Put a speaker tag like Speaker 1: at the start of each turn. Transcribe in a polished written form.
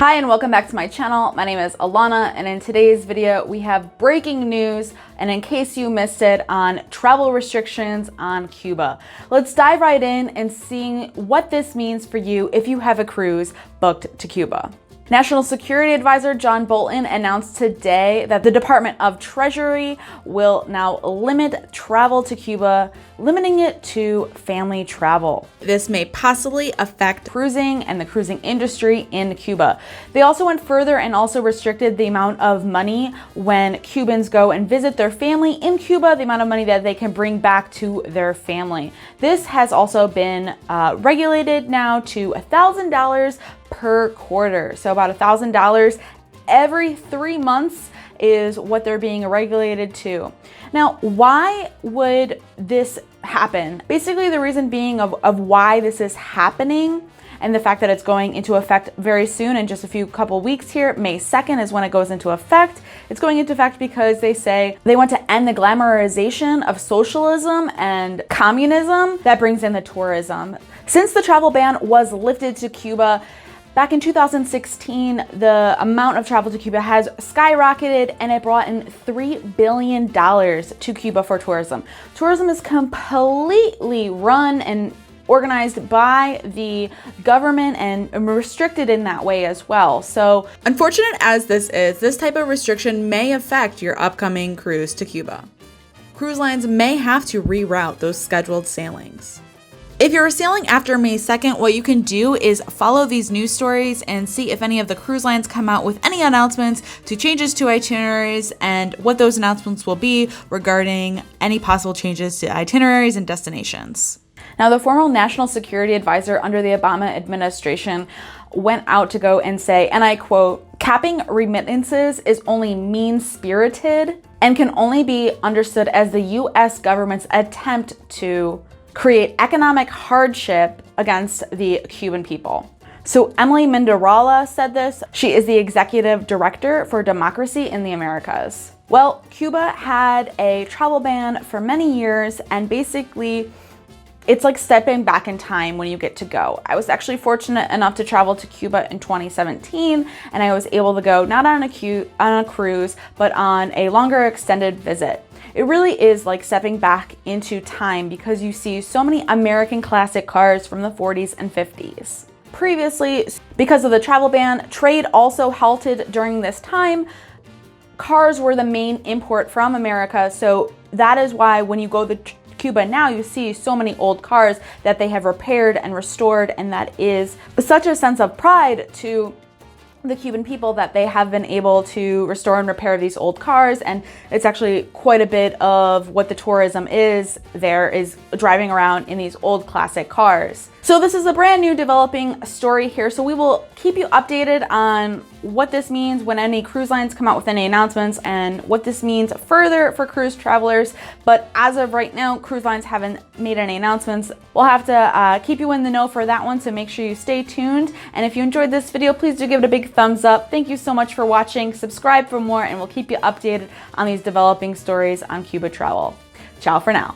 Speaker 1: Hi and welcome back to my channel. My name is Alanna, and in today's video we have breaking news, and in case you missed it, on travel restrictions on Cuba. Let's dive right in and seeing what this means for you if you have a cruise booked to Cuba. National Security Advisor John Bolton announced today that the Department of Treasury will now limit travel to Cuba, limiting it to family travel. This may possibly affect cruising and the cruising industry in Cuba. They also went further and also restricted the amount of money when Cubans go and visit their family in Cuba, the amount of money that they can bring back to their family. This has also been regulated now to $1,000 per quarter. So about $1,000 every 3 months is what they're being regulated to. Now, why would this happen? Basically, the reason being of why this is happening and the fact that it's going into effect very soon in just a couple weeks here. May 2nd is when it goes into effect. It's going into effect because they say they want to end the glamorization of socialism and communism that brings in the tourism. Since the travel ban was lifted to Cuba, back in 2016, the amount of travel to Cuba has skyrocketed, and it brought in $3 billion to Cuba for tourism. Tourism is completely run and organized by the government and restricted in that way as well. So, unfortunate as this is, this type of restriction may affect your upcoming cruise to Cuba. Cruise lines may have to reroute those scheduled sailings. If you're sailing after May 2nd, what you can do is follow these news stories and see if any of the cruise lines come out with any announcements to changes to itineraries and what those announcements will be regarding any possible changes to itineraries and destinations. Now, the former National Security Advisor under the Obama administration went out to go and say, and I quote, "Capping remittances is only mean-spirited and can only be understood as the U.S. government's attempt to create economic hardship against the Cuban people." So Emily Menderola said this. She is the executive director for democracy in the Americas. Well, Cuba had a travel ban for many years, and basically it's like stepping back in time when you get to go. I was actually fortunate enough to travel to Cuba in 2017, and I was able to go not on a cruise, but on a longer extended visit. It really is like stepping back into time because you see so many American classic cars from the 40s and 50s. Previously, because of the travel ban, trade also halted during this time. Cars were the main import from America, so that is why when you go to Cuba now, you see so many old cars that they have repaired and restored, and that is such a sense of pride to the Cuban people that they have been able to restore and repair these old cars. And it's actually quite a bit of what the tourism is there, is driving around in these old classic cars. So this is a brand new developing story here. So we will keep you updated on what this means when any cruise lines come out with any announcements and what this means further for cruise travelers. But as of right now, cruise lines haven't made any announcements. We'll have to keep you in the know for that one, so make sure you stay tuned. And if you enjoyed this video, please do give it a big thumbs up. Thank you so much for watching. Subscribe for more, and we'll keep you updated on these developing stories on Cuba travel. Ciao for now.